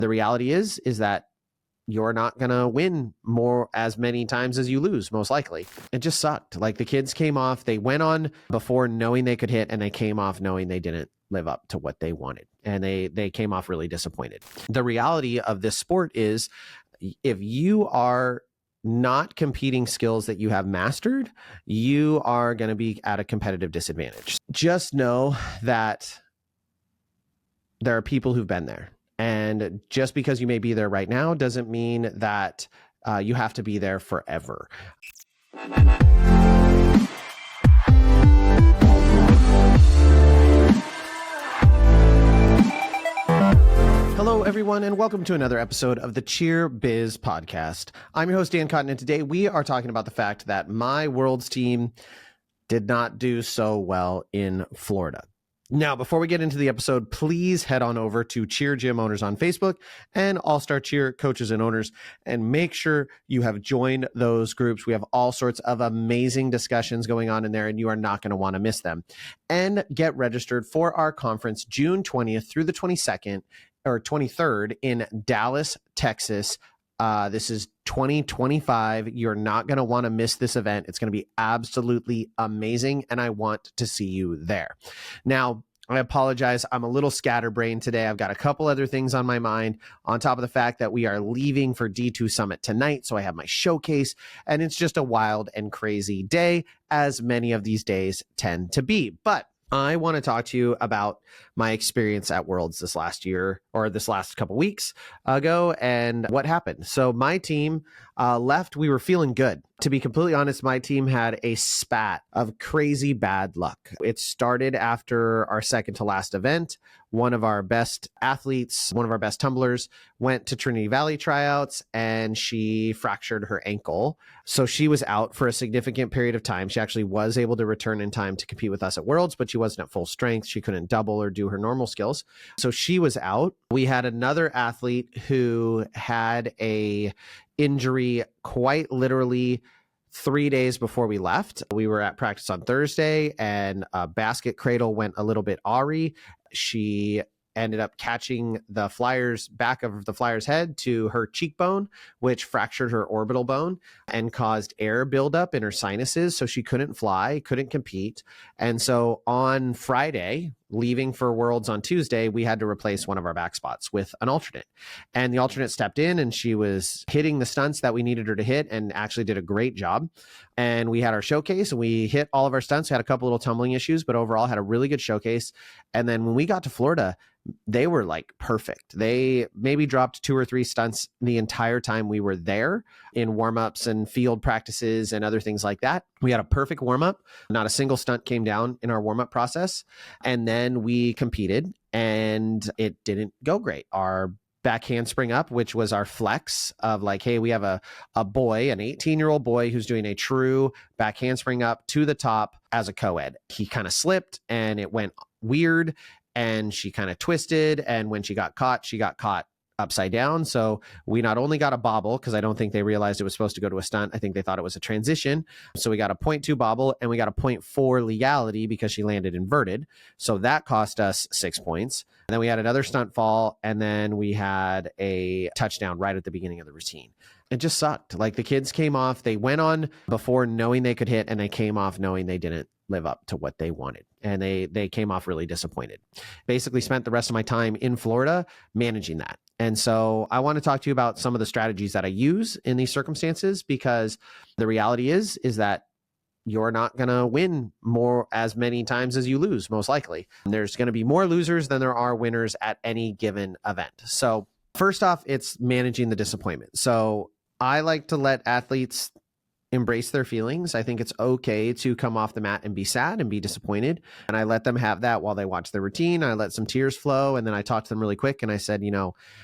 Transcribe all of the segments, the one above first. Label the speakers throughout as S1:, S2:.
S1: The reality is that you're not going to win as many times as you lose, most likely. It just sucked. Like the kids came off, they went on before knowing they could hit, and they came off knowing they didn't live up to what they wanted. And they came off really disappointed. The reality of this sport is if you are not competing skills that you have mastered, you are going to be at a competitive disadvantage. Just know that there are people who've been there. And just because you may be there right now doesn't mean that you have to be there forever. Hello, everyone, and welcome to another episode of the Cheer Biz Podcast. I'm your host, Dan Cotton, and today we are talking about the fact that my Worlds team did not do so well in Florida. Now, before we get into the episode, please head on over to Cheer Gym Owners on Facebook and All-Star Cheer Coaches and Owners, and make sure you have joined those groups. We have all sorts of amazing discussions going on in there, and you are not going to want to miss them. And get registered for our conference June 20th through the 22nd or 23rd in Dallas, Texas. This is 2025. You're not going to want to miss this event. It's going to be absolutely amazing, and I want to see you there. Now, I apologize. I'm a little scatterbrained today. I've got a couple other things on my mind, on top of the fact that we are leaving for D2 Summit tonight, so I have my showcase, and it's just a wild and crazy day, as many of these days tend to be. But I want to talk to you about my experience at Worlds this last year, or this last couple weeks ago, and what happened. So my team left. We were feeling good. To be completely honest, my team had a spat of crazy bad luck. It started after our second to last event. One of our best athletes, one of our best tumblers, went to Trinity Valley tryouts and she fractured her ankle. So she was out for a significant period of time. She actually was able to return in time to compete with us at Worlds, but she wasn't at full strength. She couldn't double or do her normal skills. So she was out. We had another athlete who had a injury quite literally 3 days before we left. We were at practice on Thursday and a basket cradle went a little bit awry. She ended up catching the back of the flyer's head to her cheekbone, which fractured her orbital bone and caused air buildup in her sinuses. So she couldn't fly, couldn't compete. And so on Friday, leaving for Worlds on Tuesday, we had to replace one of our back spots with an alternate. And the alternate stepped in and she was hitting the stunts that we needed her to hit and actually did a great job. And we had our showcase and we hit all of our stunts. We had a couple little tumbling issues, but overall had a really good showcase. And then when we got to Florida, they were like perfect. They maybe dropped 2 or 3 stunts the entire time we were there in warm-ups and field practices and other things like that. We had a perfect warm-up. Not a single stunt came down in our warm-up process. And then we competed and it didn't go great. Our back handspring up, which was our flex of like, hey, we have a boy, an 18-year-old boy who's doing a true back handspring up to the top as a co-ed. He kind of slipped and it went weird and she kind of twisted. And when she got caught upside down. So we not only got a bobble, because I don't think they realized it was supposed to go to a stunt. I think they thought it was a transition. So we got a 0.2 bobble and we got a 0.4 legality because she landed inverted. So that cost us 6 points. And then we had another stunt fall. And then we had a touchdown right at the beginning of the routine. It just sucked. Like the kids came off, they went on before knowing they could hit, and they came off knowing they didn't live up to what they wanted. And they came off really disappointed. Basically spent the rest of my time in Florida managing that. And so I want to talk to you about some of the strategies that I use in these circumstances, because the reality is that you're not going to win as many times as you lose, most likely. And there's going to be more losers than there are winners at any given event. So first off, it's managing the disappointment. So I like to let athletes embrace their feelings. I think it's okay to come off the mat and be sad and be disappointed. And I let them have that while they watch their routine. I let some tears flow. And then I talked to them really quick. And I said,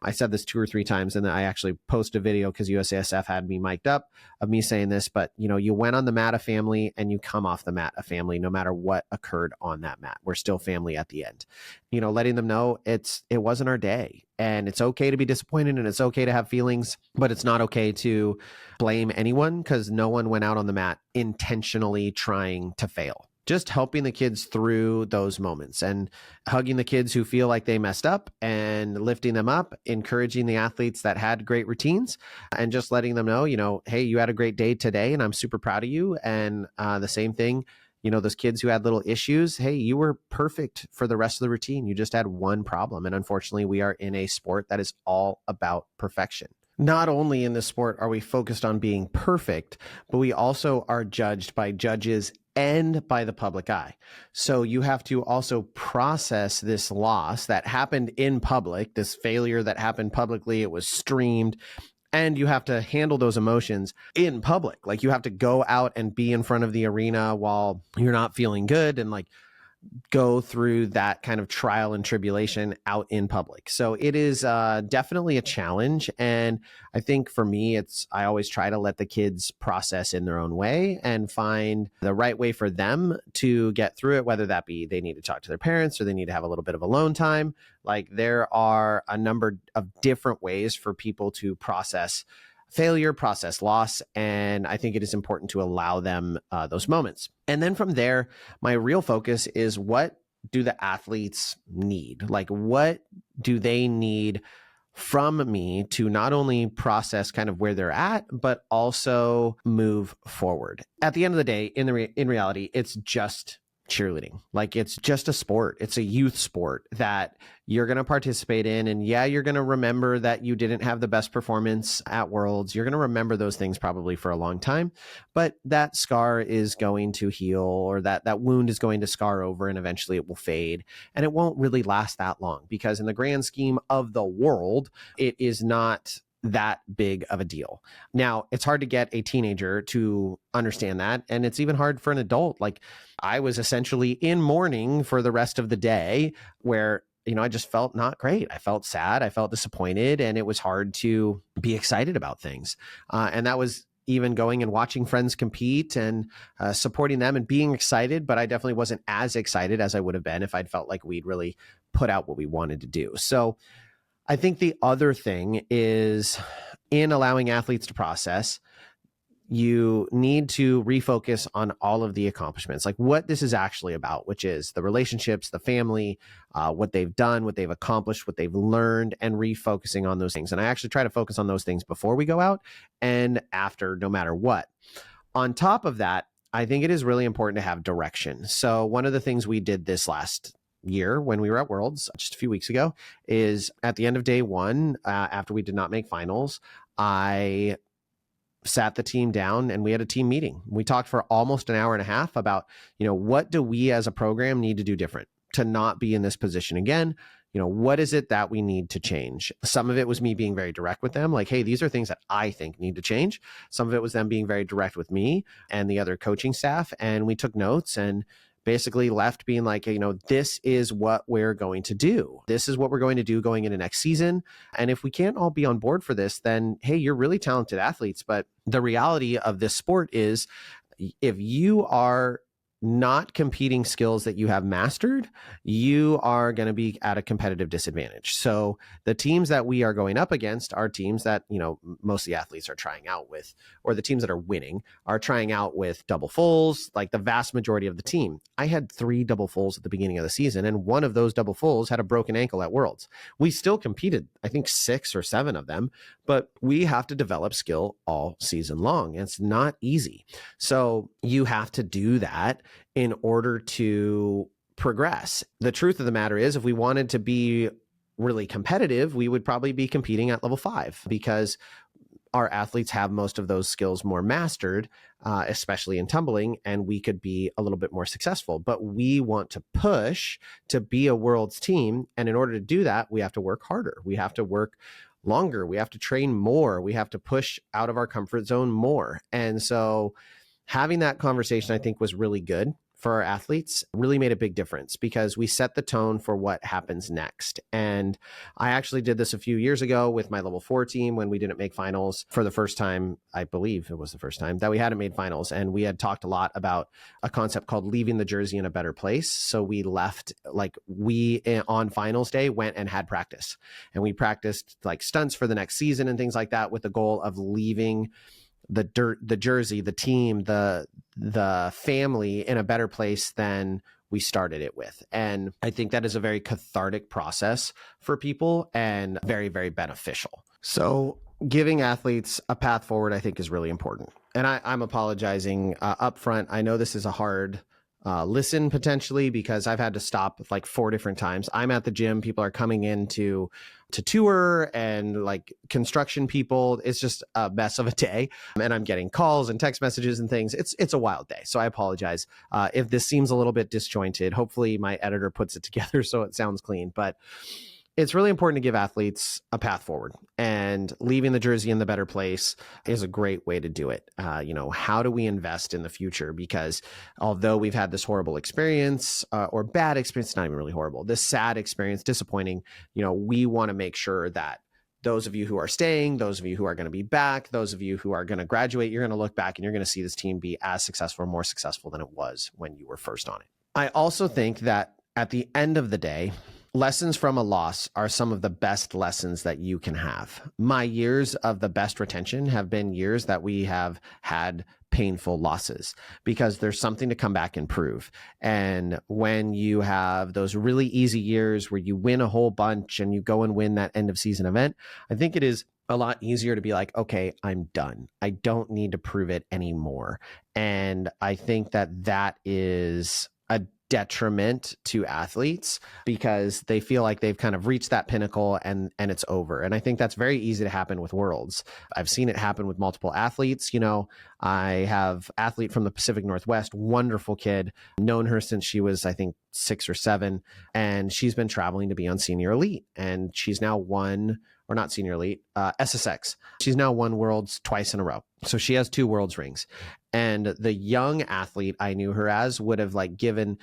S1: I said this 2 or 3 times. And then I actually posted a video because USASF had me mic'd up of me saying this. But, you went on the mat a family and you come off the mat a family, no matter what occurred on that mat. We're still family at the end. Letting them know it wasn't our day. And it's okay to be disappointed and it's okay to have feelings, but it's not okay to blame anyone because no one went out on the mat intentionally trying to fail. just helping the kids through those moments and hugging the kids who feel like they messed up and lifting them up, encouraging the athletes that had great routines and just letting them know, hey, you had a great day today and I'm super proud of you. And the same thing, those kids who had little issues, hey, you were perfect for the rest of the routine. You just had one problem. And unfortunately, we are in a sport that is all about perfection. Not only in this sport are we focused on being perfect, but we also are judged by judges and by the public eye. So you have to also process this loss that happened in public, this failure that happened publicly. It was streamed. And you have to handle those emotions in public. Like you have to go out and be in front of the arena while you're not feeling good and go through that kind of trial and tribulation out in public. So it is definitely a challenge. And I think for me, I always try to let the kids process in their own way and find the right way for them to get through it, whether that be they need to talk to their parents or they need to have a little bit of alone time. Like there are a number of different ways for people to process failure, process loss. And I think it is important to allow them those moments. And then from there, my real focus is what do the athletes need? Like what do they need from me to not only process kind of where they're at, but also move forward? At the end of the day, in reality, it's just cheerleading. Like it's just a sport. It's a youth sport that you're going to participate in. And yeah, you're going to remember that you didn't have the best performance at Worlds. You're going to remember those things probably for a long time, but that scar is going to heal, or that wound is going to scar over, and eventually it will fade. And it won't really last that long because in the grand scheme of the world, it is not that big of a deal. Now, it's hard to get a teenager to understand that. And it's even hard for an adult. Like I was essentially in mourning for the rest of the day where, I just felt not great. I felt sad. I felt disappointed, and it was hard to be excited about things. And that was even going and watching friends compete and supporting them and being excited. But I definitely wasn't as excited as I would have been if I'd felt like we'd really put out what we wanted to do. So I think the other thing is in allowing athletes to process, you need to refocus on all of the accomplishments, like what this is actually about, which is the relationships, the family, what they've done, what they've accomplished, what they've learned, and refocusing on those things. And I actually try to focus on those things before we go out and after, no matter what. On top of that, I think it is really important to have direction. So one of the things we did this last year when we were at Worlds just a few weeks ago is at the end of day one, after we did not make finals, I sat the team down and we had a team meeting. We talked for almost an hour and a half about, what do we as a program need to do different to not be in this position again? What is it that we need to change? Some of it was me being very direct with them, like, hey, these are things that I think need to change. Some of it was them being very direct with me and the other coaching staff. And we took notes and basically left being like, this is what we're going to do. This is what we're going to do going into next season. And if we can't all be on board for this, then, hey, you're really talented athletes. But the reality of this sport is if you are not competing skills that you have mastered, you are going to be at a competitive disadvantage. So the teams that we are going up against are teams that, most of the athletes are trying out with, or the teams that are winning are trying out with double fulls, like the vast majority of the team. I had 3 double fulls at the beginning of the season, and one of those double fulls had a broken ankle at Worlds. We still competed, I think 6 or 7 of them, but we have to develop skill all season long. It's not easy. So you have to do that in order to progress. The truth of the matter is, if we wanted to be really competitive, we would probably be competing at level 5 because our athletes have most of those skills more mastered, especially in tumbling, and we could be a little bit more successful. But we want to push to be a Worlds team. And in order to do that, we have to work harder. We have to work longer. We have to train more. We have to push out of our comfort zone more. And so having that conversation, I think, was really good for our athletes, really made a big difference because we set the tone for what happens next. And I actually did this a few years ago with my level 4 team when we didn't make finals for the first time. I believe it was the first time that we hadn't made finals. And we had talked a lot about a concept called leaving the jersey in a better place. So we left, on finals day went and had practice, and we practiced like stunts for the next season and things like that with the goal of leaving the jersey, the team, the family in a better place than we started it with. And I think that is a very cathartic process for people and very, very beneficial. So giving athletes a path forward, I think, is really important. And I'm apologizing up front. I know this is a hard listen potentially because I've had to stop like 4 different times. I'm at the gym. People are coming in to tour and like construction people. It's just a mess of a day. And I'm getting calls and text messages and things. It's a wild day. So I apologize if this seems a little bit disjointed. Hopefully my editor puts it together so it sounds clean. But it's really important to give athletes a path forward, and leaving the jersey in the better place is a great way to do it. How do we invest in the future? Because although we've had this horrible experience or bad experience, not even really horrible, this sad experience, disappointing, we want to make sure that those of you who are staying, those of you who are going to be back, those of you who are going to graduate, you're going to look back and you're going to see this team be as successful or more successful than it was when you were first on it. I also think that at the end of the day, lessons from a loss are some of the best lessons that you can have. My years of the best retention have been years that we have had painful losses because there's something to come back and prove. And when you have those really easy years where you win a whole bunch and you go and win that end of season event, I think it is a lot easier to be like, okay, I'm done. I don't need to prove it anymore. And I think that is a detriment to athletes because they feel like they've kind of reached that pinnacle and it's over. And I think that's very easy to happen with Worlds. I've seen it happen with multiple athletes. I have athlete from the Pacific Northwest, wonderful kid, known her since she was, I think, 6 or 7. And she's been traveling to be on Senior Elite. And she's now won, or not Senior Elite, SSX. She's now won Worlds twice in a row. So she has 2 Worlds rings. And the young athlete I knew her as would have like given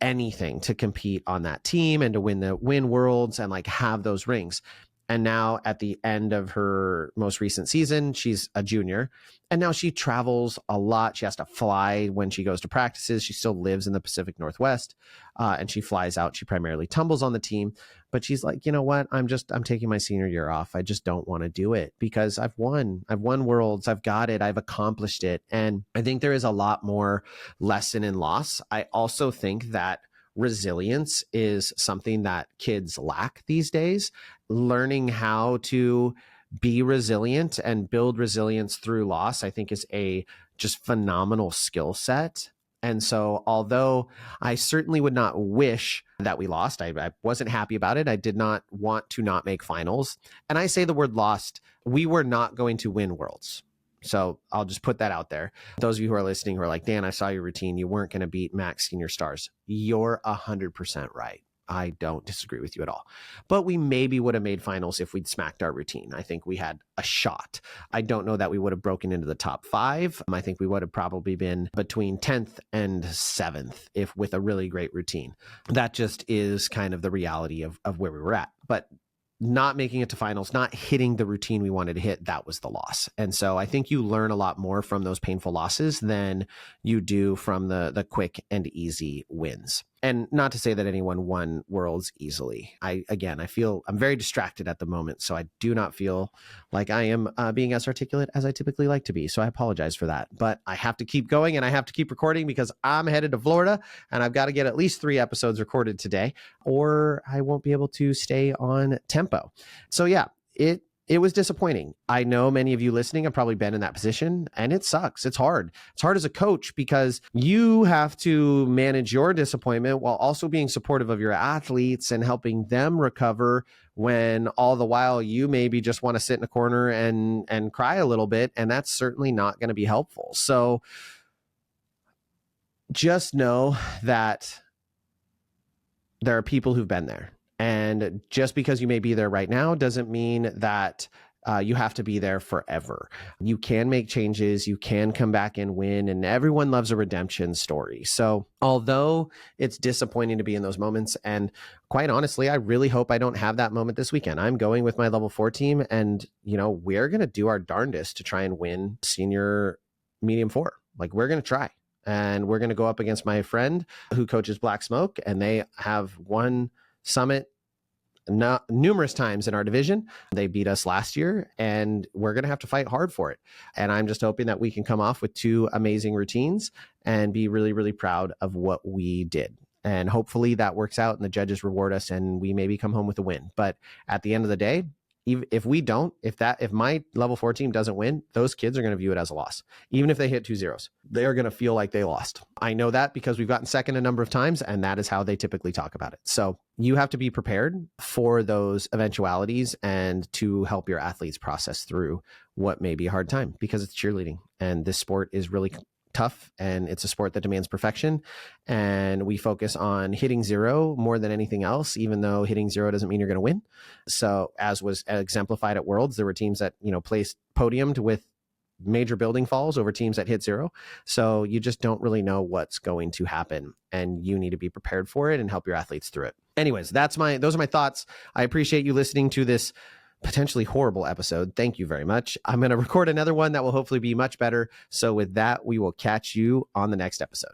S1: anything to compete on that team and to win Worlds and like have those rings. And now at the end of her most recent season, she's a junior. And now she travels a lot. She has to fly when she goes to practices. She still lives in the Pacific Northwest and she flies out. She primarily tumbles on the team. But she's like, you know what? I'm taking my senior year off. I just don't want to do it because I've won Worlds. I've got it. I've accomplished it. And I think there is a lot more lesson in loss. I also think that resilience is something that kids lack these days. Learning how to be resilient and build resilience through loss, I think, is a just phenomenal skill set. And so although I certainly would not wish that we lost, I wasn't happy about it. I did not want to not make finals. And I say the word lost, we were not going to win Worlds. So I'll just put that out there. Those of you who are listening who are like, Dan, I saw your routine. You weren't going to beat max senior stars. You're 100% right. I don't disagree with you at all. But we maybe would have made finals if we'd smacked our routine. I think we had a shot. I don't know that we would have broken into the top 5. I think we would have probably been between 10th and 7th if with a really great routine. That just is kind of the reality of where we were at. But not making it to finals, not hitting the routine we wanted to hit, that was the loss. And so I think you learn a lot more from those painful losses than you do from the quick and easy wins. And not to say that anyone won Worlds easily. I feel I'm very distracted at the moment, so I do not feel like I am being as articulate as I typically like to be. So I apologize for that. But I have to keep going and I have to keep recording because I'm headed to Florida and I've got to get at least 3 episodes recorded today, or I won't be able to stay on tempo. So yeah, it was disappointing. I know many of you listening have probably been in that position and it sucks. It's hard. It's hard as a coach because you have to manage your disappointment while also being supportive of your athletes and helping them recover when all the while you maybe just want to sit in a corner and cry a little bit. And that's certainly not going to be helpful. So just know that there are people who've been there. And just because you may be there right now doesn't mean that you have to be there forever. You can make changes. You can come back and win. And everyone loves a redemption story. So although it's disappointing to be in those moments, and quite honestly, I really hope I don't have that moment this weekend. I'm going with my level 4 team and, we're going to do our darndest to try and win senior medium 4. Like we're going to try. And we're going to go up against my friend who coaches Black Smoke, and they have won Summit numerous times in our division. They beat us last year, and we're going to have to fight hard for it. And I'm just hoping that we can come off with 2 amazing routines and be really, really proud of what we did. And hopefully that works out and the judges reward us and we maybe come home with a win. But at the end of the day, if we don't, if my level 4 team doesn't win, those kids are going to view it as a loss. Even if they hit 2 zeros, they are going to feel like they lost. I know that because we've gotten second a number of times, and that is how they typically talk about it. So you have to be prepared for those eventualities and to help your athletes process through what may be a hard time, because it's cheerleading and this sport is really tough and it's a sport that demands perfection, and we focus on hitting 0 more than anything else, even though hitting 0 doesn't mean you're going to win. So as was exemplified at Worlds, there were teams that placed podiumed with major building falls over teams that hit 0. So you just don't really know what's going to happen, and you need to be prepared for it and help your athletes through it. Anyways, those are my thoughts. I appreciate you listening to this potentially horrible episode. Thank you very much. I'm going to record another one that will hopefully be much better. So with that, we will catch you on the next episode.